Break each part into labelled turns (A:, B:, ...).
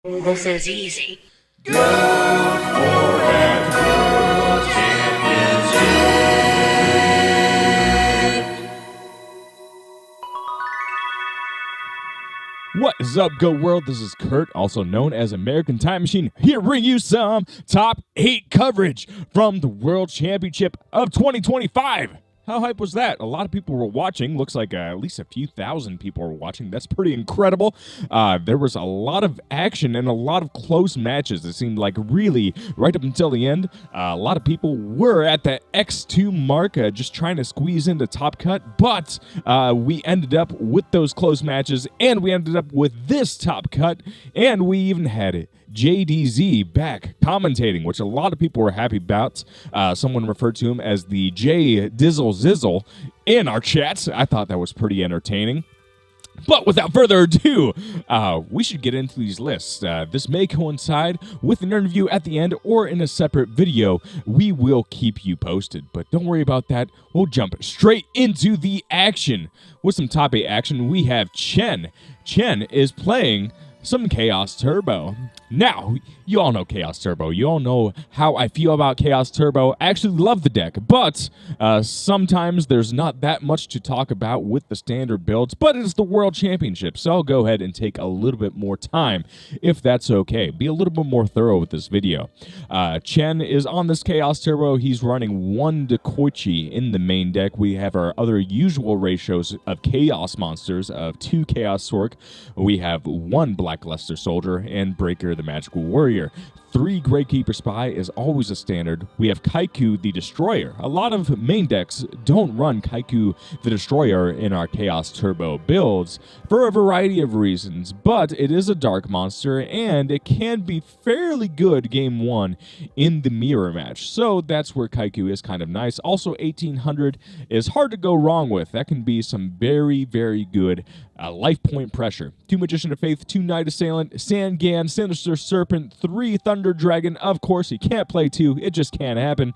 A: This is easy.
B: What is up, Go World? This is Kurt, also known as American Time Machine, here to bring you some top 8 coverage from the World Championship of 2025. How hype was that? A lot of people were watching. Looks like at least a few thousand people were watching. That's pretty incredible. There was a lot of action and a lot of close matches. It seemed like really right up until the end. A lot of people were at the X2 mark, just trying to squeeze into top cut. But we ended up with those close matches, and we ended up with this top cut, and we even had it. JDZ back commentating, which a lot of people were happy about. Someone referred to him as the J Dizzle Zizzle in our chats. I thought that was pretty entertaining. But without further ado, we should get into these lists. This may coincide with an interview at the end or in a separate video. We will keep you posted, but don't worry about that. We'll jump straight into the action. With some top 8 action, we have Chen. Chen is playing some Chaos Turbo. Now, you all know Chaos Turbo. You all know how I feel about Chaos Turbo. I actually love the deck, but sometimes there's not that much to talk about with the standard builds, but it's the World Championship, so I'll go ahead and take a little bit more time, if that's okay. Be a little bit more thorough with this video. Chen is on this Chaos Turbo. He's running 1 Dekoichi in the main deck. We have our other usual ratios of Chaos Monsters, of 2 Chaos Sork. We have 1 Black Luster Soldier, and Breaker the Magical Warrior. 3 Gravekeeper Spy is always a standard. We have Kaiku the Destroyer. A lot of main decks don't run Kaiku the Destroyer in our Chaos Turbo builds for a variety of reasons, but it is a dark monster and it can be fairly good game 1 in the mirror match. So that's where Kaiku is kind of nice. Also, 1800 is hard to go wrong with. That can be some very, very good life point pressure. 2 Magician of Faith, 2 Knight Assailant, Sangan, Sinister Serpent, 3 Thunder Dragon. Of course, you can't play 2. It just can't happen.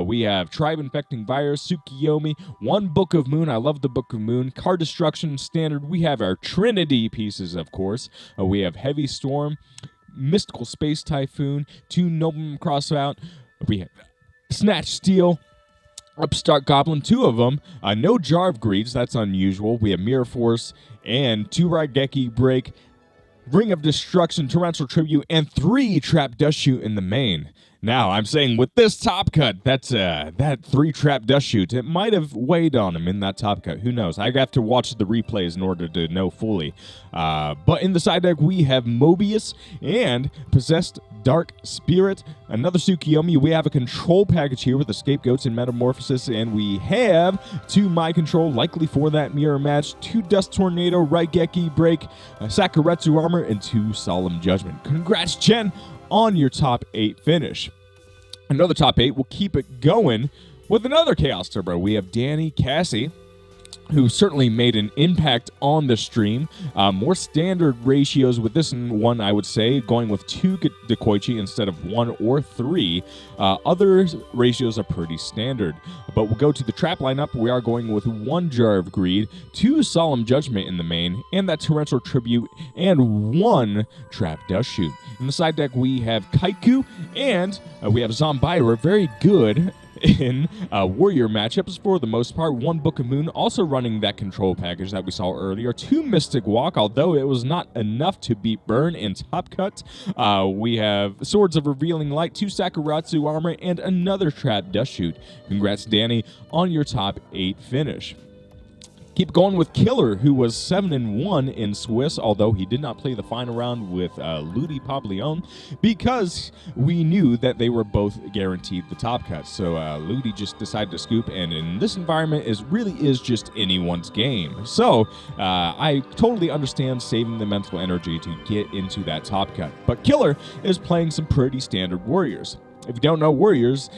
B: We have Tribe Infecting Virus, Tsukiyomi, 1 Book of Moon. I love the Book of Moon. Card Destruction standard. We have our Trinity pieces, of course. We have Heavy Storm, Mystical Space Typhoon, 2 Nobleman Crossout. We have Snatch Steel, Upstart Goblin, 2 of them. No Jar of Greeds, that's unusual. We have Mirror Force and 2 Raigeki Break, Ring of Destruction, Torrential Tribute, and 3 Trap Dust Shoot in the main. Now, I'm saying with this top cut, that's that 3 Trap Dust Shoot, it might have weighed on him in that top cut. Who knows? I have to watch the replays in order to know fully. But in the side deck, we have Mobius and Possessed Dark Spirit, another Tsukiyomi. We have a control package here with the Scapegoats and Metamorphosis, and we have 2 Mind Control, likely for that mirror match, 2 Dust Tornado, Raigeki Break, Sakuretsu Armor, and 2 Solemn Judgment. Congrats, Chen, on your top 8 finish. Another top 8, we'll keep it going with another Chaos Turbo. We have Danny Cassie, who certainly made an impact on the stream. More standard ratios with this one, I would say, going with 2 Dekoichi instead of 1 or 3. Other ratios are pretty standard. But we'll go to the trap lineup. We are going with 1 Jar of Greed, 2 Solemn Judgment in the main, and that Torrential Tribute, and 1 Trap Dust Shoot. In the side deck, we have Kaiku, and we have Zombira, very good in warrior matchups for the most part. 1 Book of Moon, also running that control package that we saw earlier. 2 Mystic Walk, although it was not enough to beat Burn in top cut. We have Swords of Revealing Light, 2 Sakuratsu Armor, and another Trap Dust Shoot. Congrats, Danny, on your top 8 finish. Keep going with Killer, who was 7-1 in Swiss, although he did not play the final round with Ludi Pableon because we knew that they were both guaranteed the top cut. So Ludi just decided to scoop, and in this environment, it really is just anyone's game. So I totally understand saving the mental energy to get into that top cut. But Killer is playing some pretty standard warriors. If you don't know warriors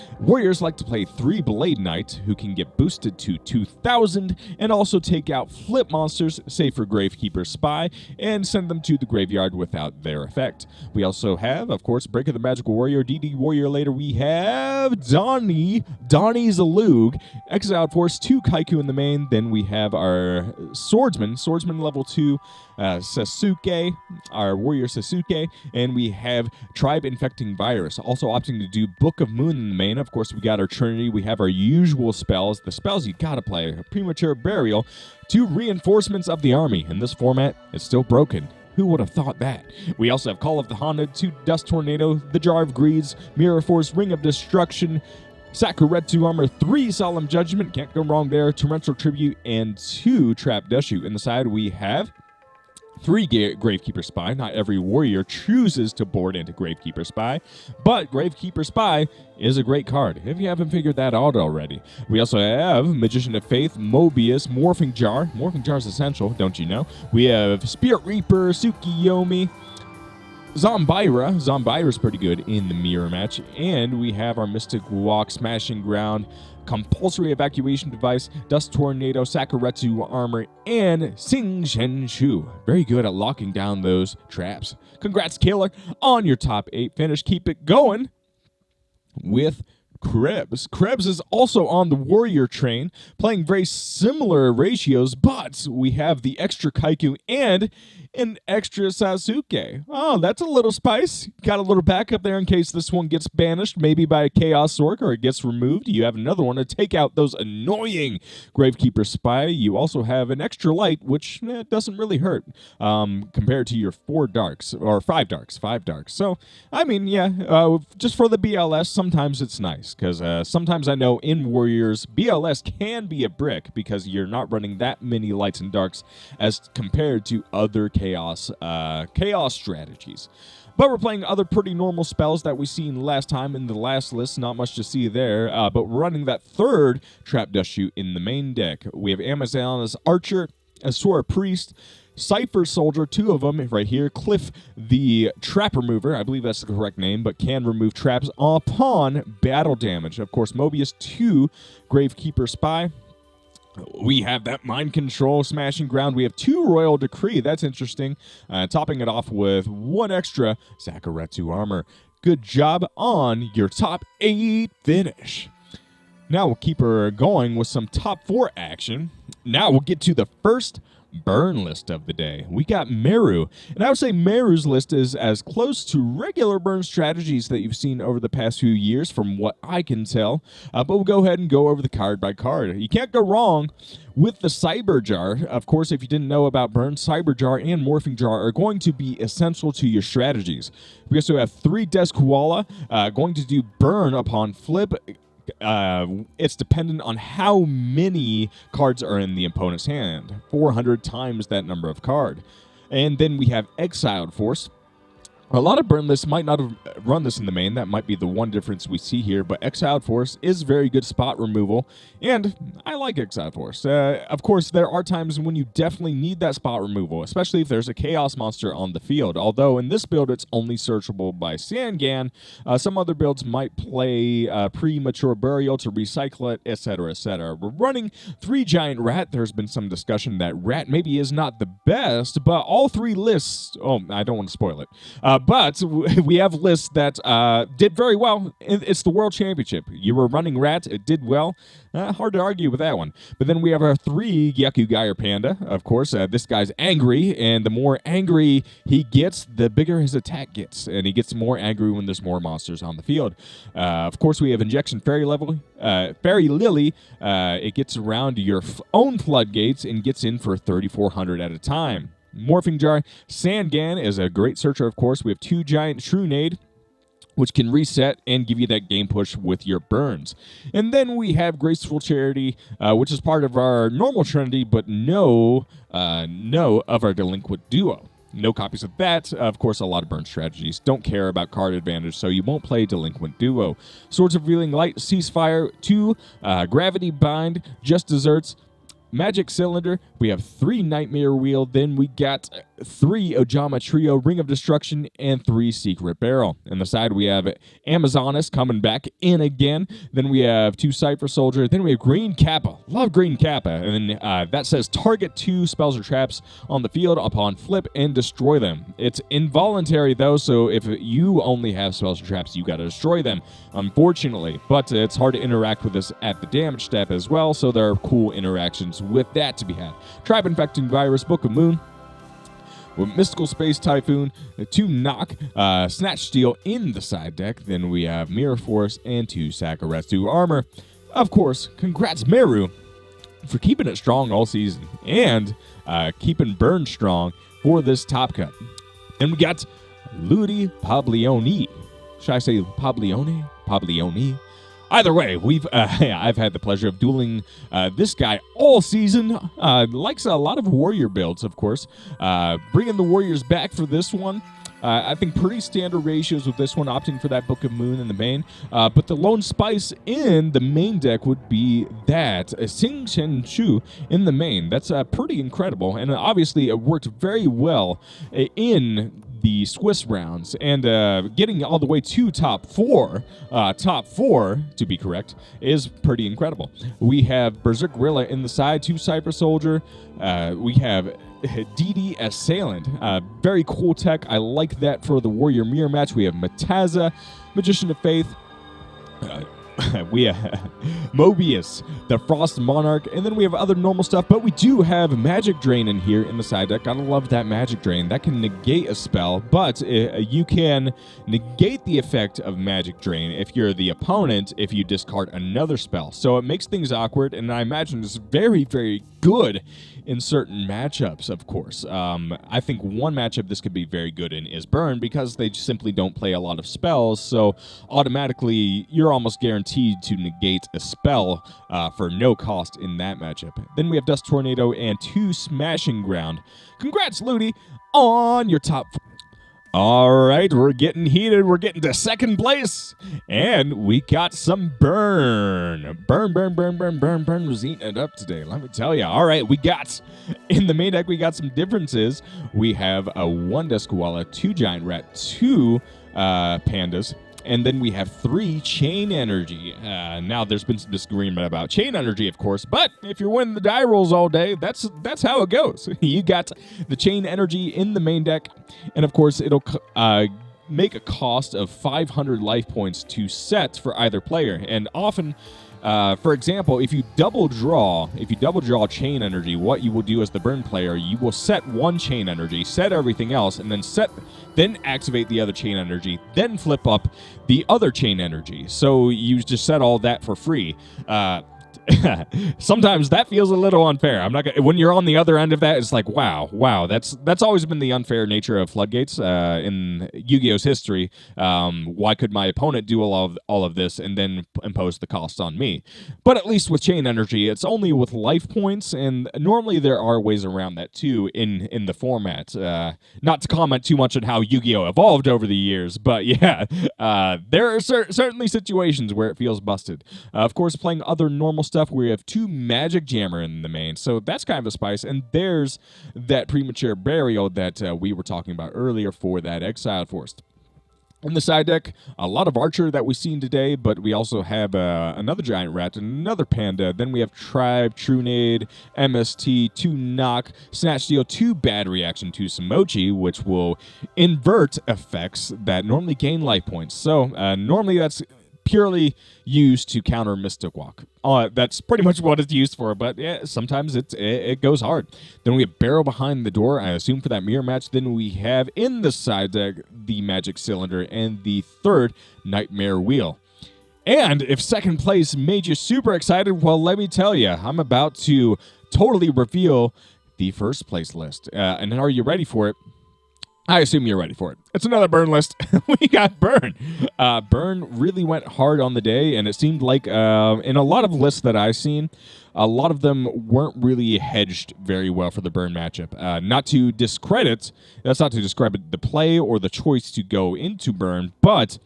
B: like to play 3 Blade Knight, who can get boosted to 2,000, and also take out flip monsters, say for Gravekeeper Spy, and send them to the graveyard without their effect. We also have, of course, Breaker the Magical Warrior, DD Warrior. Later we have Donnie Zalug, Exiled Force, 2 Kaiku in the main. Then we have our Swordsman level 2, Sasuke, our warrior Sasuke, and we have Tribe Infecting Virus. Also opting to do Book of Moon in the main. Of course, we got our Trinity. We have our usual spells, the spells you gotta play: Premature Burial, 2 Reinforcements of the Army. In this format, it's still broken. Who would have thought that? We also have Call of the Honda, 2 Dust Tornado, the Jar of Greeds, Mirror Force, Ring of Destruction, Sakuretsu Armor, 3 Solemn Judgment, can't go wrong there, Torrential Tribute, and 2 Trap Dushu. In the side, we have 3 Gravekeeper Spy. Not every warrior chooses to board into Gravekeeper Spy, but Gravekeeper Spy is a great card, if you haven't figured that out already. We also have Magician of Faith, Mobius, Morphing Jar. Morphing Jar is essential, don't you know? We have Spirit Reaper, Tsukiyomi, Zombira. Zombira is pretty good in the mirror match. And we have our Mystic Walk, Smashing Ground, Compulsory Evacuation Device, Dust Tornado, Sakuretsu Armor, and Sing Shen Shu. Very good at locking down those traps. Congrats, Killer, on your top 8 finish. Keep it going with Krebs. Krebs is also on the warrior train, playing very similar ratios, but we have the extra Kaiku and an extra Sasuke. Oh, that's a little spice. Got a little backup there in case this one gets banished, maybe by a Chaos Sork, or it gets removed. You have another one to take out those annoying Gravekeeper Spy. You also have an extra light, which doesn't really hurt compared to your 4 darks, or 5 darks. So, I mean, yeah, just for the BLS, sometimes it's nice, because sometimes I know in Warriors, BLS can be a brick because you're not running that many lights and darks as compared to other chaos strategies. But we're playing other pretty normal spells that we seen last time in the last list. Not much to see there, but we're running that 3rd Trap Dushu in the main deck. We have Amazonas Archer, Asura Priest, Cypher Soldier, 2 of them right here. Cliff the Trap Remover, I believe that's the correct name, but can remove traps upon battle damage. Of course, Mobius, 2 Gravekeeper Spy. We have that Mind Control, Smashing Ground. We have 2 Royal Decree. That's interesting. Topping it off with 1 extra Sakuretsu Armor. Good job on your top 8 finish. Now we'll keep her going with some top 4 action. Now we'll get to the first burn list of the day. We got Meru, and I would say Meru's list is as close to regular burn strategies that you've seen over the past few years from what I can tell, but we'll go ahead and go over the card by card. You can't go wrong with the Cyber Jar. Of course, if you didn't know about burn, Cyber Jar and Morphing Jar are going to be essential to your strategies. We also have 3 Des Koala, going to do burn upon flip. It's dependent on how many cards are in the opponent's hand. 400 times that number of card. And then we have Exiled Force. A lot of burn lists might not have run this in the main. That might be the one difference we see here. But Exiled Force is very good spot removal, and I like Exiled Force. Of course, there are times when you definitely need that spot removal, especially if there's a Chaos monster on the field. Although in this build, it's only searchable by Sangan. Some other builds might play Premature Burial to recycle it, etc., etc. We're running 3 Giant Rat. There's been some discussion that Rat maybe is not the best, but all 3 lists... Oh, I don't want to spoil it. But we have lists that did very well. It's the World Championship. You were running Rat. It did well. Hard to argue with that one. But then we have our 3 Yakugai or Panda. Of course, this guy's angry, and the more angry he gets, the bigger his attack gets. And he gets more angry when there's more monsters on the field. Of course, we have Injection Fairy Lily. It gets around your own floodgates and gets in for 3,400 at a time. Morphing Jar. Sangan is a great searcher, of course. We have 2 Giant Shrunade, which can reset and give you that game push with your burns. And then we have Graceful Charity, which is part of our normal Trinity, but no of our Delinquent Duo. No copies of that. Of course, a lot of burn strategies don't care about card advantage, so you won't play Delinquent Duo. Swords of Revealing Light, Ceasefire, 2 Gravity Bind, Just Desserts, Magic Cylinder. We have 3 Nightmare Wheel. Then we got 3 Ojama Trio, Ring of Destruction, and 3 Secret Barrel. On the side, we have Amazonas coming back in again. Then we have 2 Cypher Soldier. Then we have Green Kappa. Love Green Kappa. And then that says target 2 spells or traps on the field upon flip and destroy them. It's involuntary, though, so if you only have spells or traps, you got to destroy them, unfortunately. But it's hard to interact with this at the damage step as well, so there are cool interactions with that to be had. Tribe Infecting Virus, Book of Moon. with Mystical Space Typhoon, 2 Knock, Snatch Steel in the side deck. Then we have Mirror Force and 2 Sakaretsu Armor. Of course, congrats Meru for keeping it strong all season and keeping Burn strong for this top cut. Then we got Ludi Pablioni. Should I say Pablione? Pablioni? Either way, I've had the pleasure of dueling this guy all season. Likes a lot of warrior builds, of course. Bringing the warriors back for this one. I think pretty standard ratios with this one, opting for that Book of Moon in the main. But the lone spice in the main deck would be that Sing Chen Chu in the main. That's pretty incredible, and obviously it worked very well in the Swiss rounds, and getting all the way to top four to be correct, is pretty incredible. We have Berserk Gorilla in the side, 2 Cyber Soldier. We have DD Assailant, very cool tech. I like that for the Warrior Mirror match. We have Mataza, Magician of Faith. We have Mobius, the Frost Monarch, and then we have other normal stuff, but we do have Magic Drain in here in the side deck. Gotta love that Magic Drain. That can negate a spell, but you can negate the effect of Magic Drain if you're the opponent if you discard another spell. So it makes things awkward, and I imagine it's very, very good in certain matchups, of course. I think one matchup this could be very good in is Burn, because they simply don't play a lot of spells, so automatically you're almost guaranteed to negate a spell for no cost in that matchup. Then we have Dust Tornado and 2 Smashing Ground. Congrats, Ludi, on your top 4. All right, we're getting heated. We're getting to second place, and we got some Burn. Burn was eating it up today, let me tell you. All right, we got, in the main deck, we got some differences. We have a 1 Duskwalla, 2 Giant Rat, 2 Pandas, and then we have 3 Chain Energy. Now, there's been some disagreement about Chain Energy, of course, but if you're winning the die rolls all day, that's how it goes. You got the Chain Energy in the main deck, and of course, it'll make a cost of 500 life points to set for either player, and often, for example, if you double draw Chain Energy, what you will do as the Burn player, you will set 1 Chain Energy, set everything else, and then activate the other Chain Energy, then flip up the other Chain Energy. So you just set all that for free. Sometimes that feels a little unfair. I'm not gonna, when you're on the other end of that, it's like, wow. That's always been the unfair nature of Floodgates in Yu-Gi-Oh's history. Why could my opponent do all of this and then impose the cost on me? But at least with Chain Energy, it's only with life points, and normally there are ways around that too in the format. Not to comment too much on how Yu-Gi-Oh evolved over the years, but yeah, there are certainly situations where it feels busted. Of course, playing other normal stuff, we have 2 Magic Jammer in the main, so that's kind of a spice, and there's that Premature Burial that we were talking about earlier for that Exiled Forest. In the side deck, a lot of Archer that we've seen today, but we also have another Giant Rat, another Panda. Then we have Tribe, Trunade, MST, 2 Knock, Snatch Steel, 2 Bad Reaction, 2 Samochi, which will invert effects that normally gain life points. So normally that's purely used to counter Mystic Walk. That's pretty much what it's used for, but yeah, sometimes it goes hard. Then we have Barrel Behind the Door, I assume for that mirror match. Then we have in the side deck the Magic Cylinder and the 3rd Nightmare Wheel. And if second place made you super excited, well, let me tell you, I'm about to totally reveal the first place list. And are you ready for it? I assume you're ready for it. It's another Burn list. We got Burn. Burn really went hard on the day, and it seemed like in a lot of lists that I've seen, a lot of them weren't really hedged very well for the Burn matchup. Not to discredit the play or the choice to go into Burn, but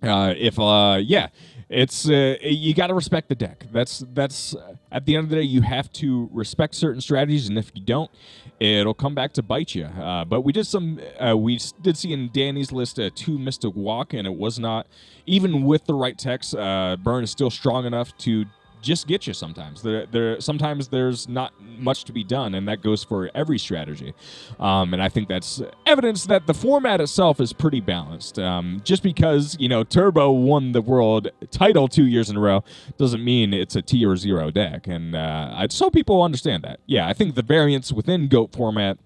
B: it's you got to respect the deck. That's at the end of the day, you have to respect certain strategies, and if you don't, it'll come back to bite you. But we did see in Danny's list 2 Mystic Walk, and it was not, even with the right techs, Burn is still strong enough to just get you sometimes. Sometimes there's not much to be done, and that goes for every strategy. And I think that's evidence that the format itself is pretty balanced. Just because, Turbo won the world title 2 years in a row doesn't mean it's a tier 0 deck. And so people understand that. Yeah, I think the variance within GOAT format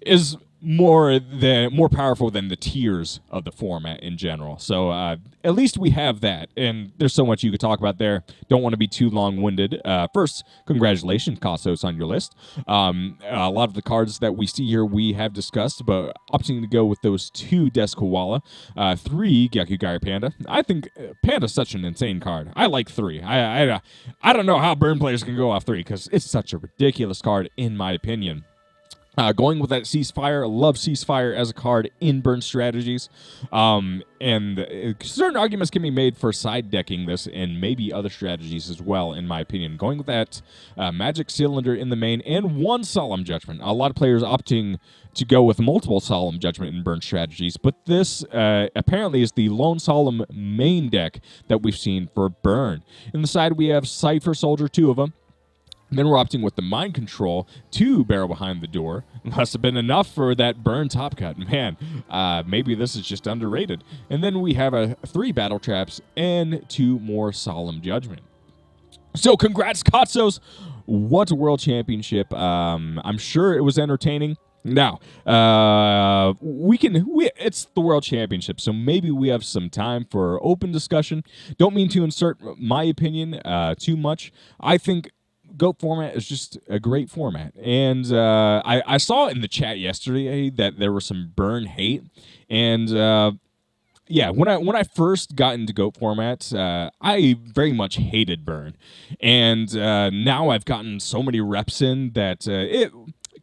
B: is more powerful than the tiers of the format in general. So at least we have that, and there's so much you could talk about there. Don't want to be too long-winded. First, congratulations, Kasos, on your list. A lot of the cards that we see here we have discussed, but opting to go with those 2 Desk Koala, 3 Gyakugaier Panda. I think Panda's such an insane card. I like 3. I don't know how burn players can go off 3 because it's such a ridiculous card in my opinion. Going with that Ceasefire, love Ceasefire as a card in burn strategies. And certain arguments can be made for side decking this and maybe other strategies as well, in my opinion. Going with that Magic Cylinder in the main and 1 Solemn Judgment. A lot of players opting to go with multiple Solemn Judgment in burn strategies, but this apparently is the lone Solemn main deck that we've seen for burn. In the side, we have Cypher Soldier, 2 of them. Then we're opting with the Mind Control, 2 Barrel Behind the Door. Must have been enough for that burn top cut. Man, maybe this is just underrated. And then we have 3 Battle Traps and 2 more Solemn Judgment. So congrats, Katsos. What a world championship. I'm sure it was entertaining. Now, it's the World Championship, so maybe we have some time for open discussion. Don't mean to insert my opinion too much. I think GOAT format is just a great format. And I saw in the chat yesterday that there was some burn hate. And yeah, when I first got into GOAT formats, I very much hated burn. And now I've gotten so many reps in that it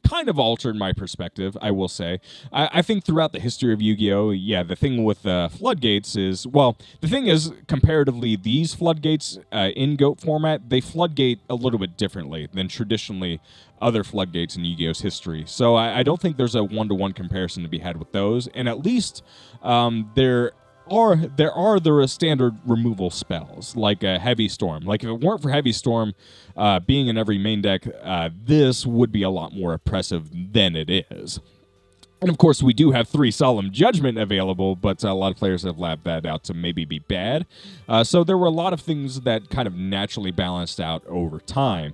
B: kind of altered my perspective, I will say. I think throughout the history of Yu-Gi-Oh!, yeah, the thing with floodgates is, well, the thing is, comparatively, these floodgates in GOAT format, they floodgate a little bit differently than traditionally other floodgates in Yu-Gi-Oh!'s history. So I don't think there's a one-to-one comparison to be had with those, and at least there are the standard removal spells, like a Heavy Storm. Like, if it weren't for Heavy Storm being in every main deck, this would be a lot more oppressive than it is. And of course, we do have 3 Solemn Judgment available, but a lot of players have labbed that out to maybe be bad. So there were a lot of things that kind of naturally balanced out over time.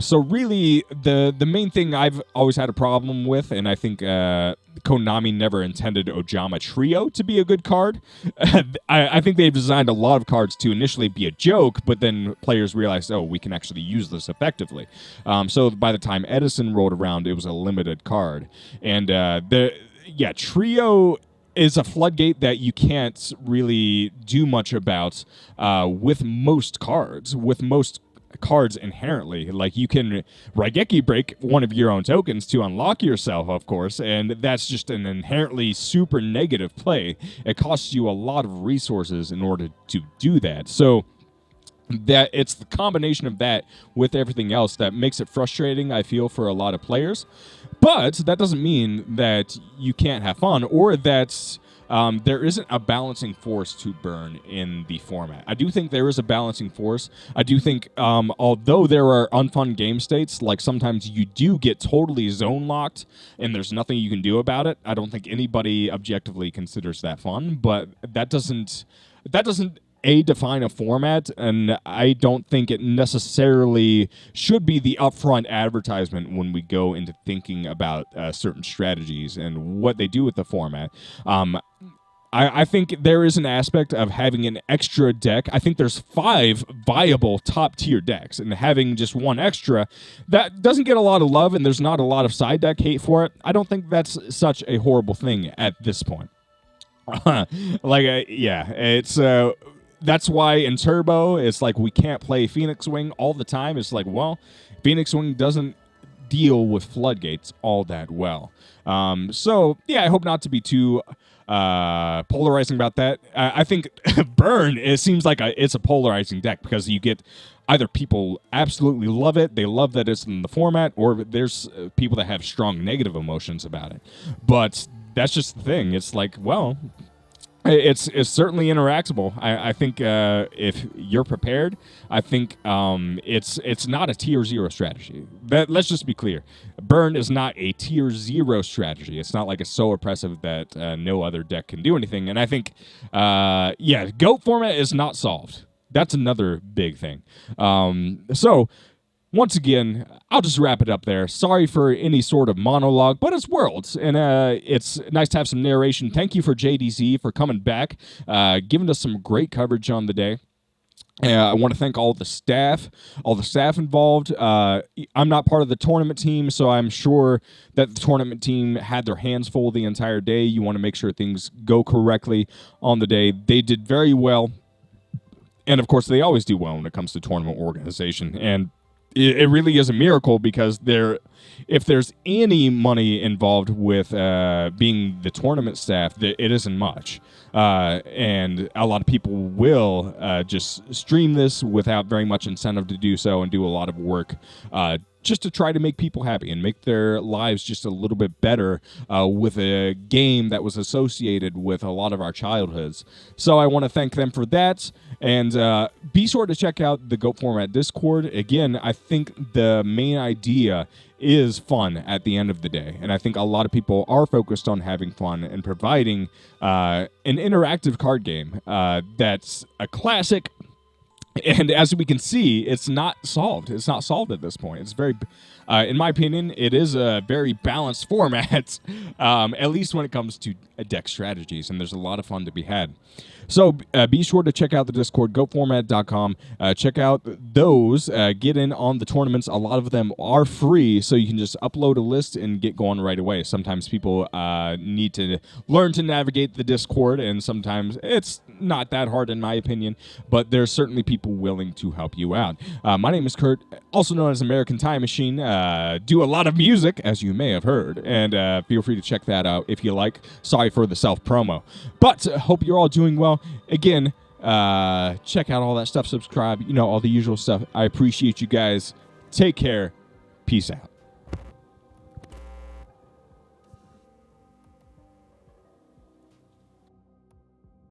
B: So really, the main thing I've always had a problem with, and I think Konami never intended Ojama Trio to be a good card. I think they've designed a lot of cards to initially be a joke, but then players realized, oh, we can actually use this effectively. So by the time Edison rolled around, it was a limited card. And Trio is a floodgate that you can't really do much about with most cards, inherently. Like, you can Raigeki break one of your own tokens to unlock yourself, of course, and that's just an inherently super negative play. It costs you a lot of resources in order to do that. So that it's the combination of that with everything else that makes it frustrating, I feel, for a lot of players. But that doesn't mean that you can't have fun, or that there isn't a balancing force to burn in the format. I do think there is a balancing force. I do think, although there are unfun game states, like sometimes you do get totally zone locked and there's nothing you can do about it, I don't think anybody objectively considers that fun, but that doesn't define a format, and I don't think it necessarily should be the upfront advertisement when we go into thinking about certain strategies and what they do with the format. I think there is an aspect of having an extra deck. I think there's 5 viable top-tier decks, and having just 1 extra, that doesn't get a lot of love, and there's not a lot of side deck hate for it. I don't think that's such a horrible thing at this point. It's... That's why in Turbo, it's like we can't play Phoenix Wing all the time. It's like, well, Phoenix Wing doesn't deal with floodgates all that well. So, yeah, I hope not to be too polarizing about that. I think Burn, it seems like it's a polarizing deck, because you get either people absolutely love it, they love that it's in the format, or there's people that have strong negative emotions about it. But that's just the thing. It's like, well... It's certainly interactable. I think if you're prepared, I think it's not a tier 0 strategy. Let's just be clear. Burn is not a tier 0 strategy. It's not like it's so oppressive that no other deck can do anything. And I think, GOAT format is not solved. That's another big thing. So once again, I'll just wrap it up there. Sorry for any sort of monologue, but it's Worlds, and it's nice to have some narration. Thank you for JDZ for coming back, giving us some great coverage on the day. I want to thank all the staff involved. I'm not part of the tournament team, so I'm sure that the tournament team had their hands full the entire day. You want to make sure things go correctly on the day. They did very well, and of course, they always do well when it comes to tournament organization. And it really is a miracle, because if there's any money involved with being the tournament staff, it isn't much. And a lot of people will just stream this without very much incentive to do so, and do a lot of work just to try to make people happy and make their lives just a little bit better with a game that was associated with a lot of our childhoods. So I want to thank them for that. And be sure to check out the GOAT Format Discord. Again, I think the main idea is fun at the end of the day. And I think a lot of people are focused on having fun and providing an interactive card game that's a classic. And as we can see, it's not solved. It's not solved at this point. It's very, in my opinion, it is a very balanced format, at least when it comes to deck strategies. And there's a lot of fun to be had. So be sure to check out the Discord, goatformat.com. Check out those. Get in on the tournaments. A lot of them are free, so you can just upload a list and get going right away. Sometimes people need to learn to navigate the Discord, and sometimes it's not that hard, in my opinion, but there's certainly people willing to help you out. My name is Kurt, also known as American Time Machine. Do a lot of music, as you may have heard, and feel free to check that out if you like. Sorry for the self-promo. But hope you're all doing well. Again, check out all that stuff, subscribe, all the usual stuff. I appreciate you guys. Take care. Peace out.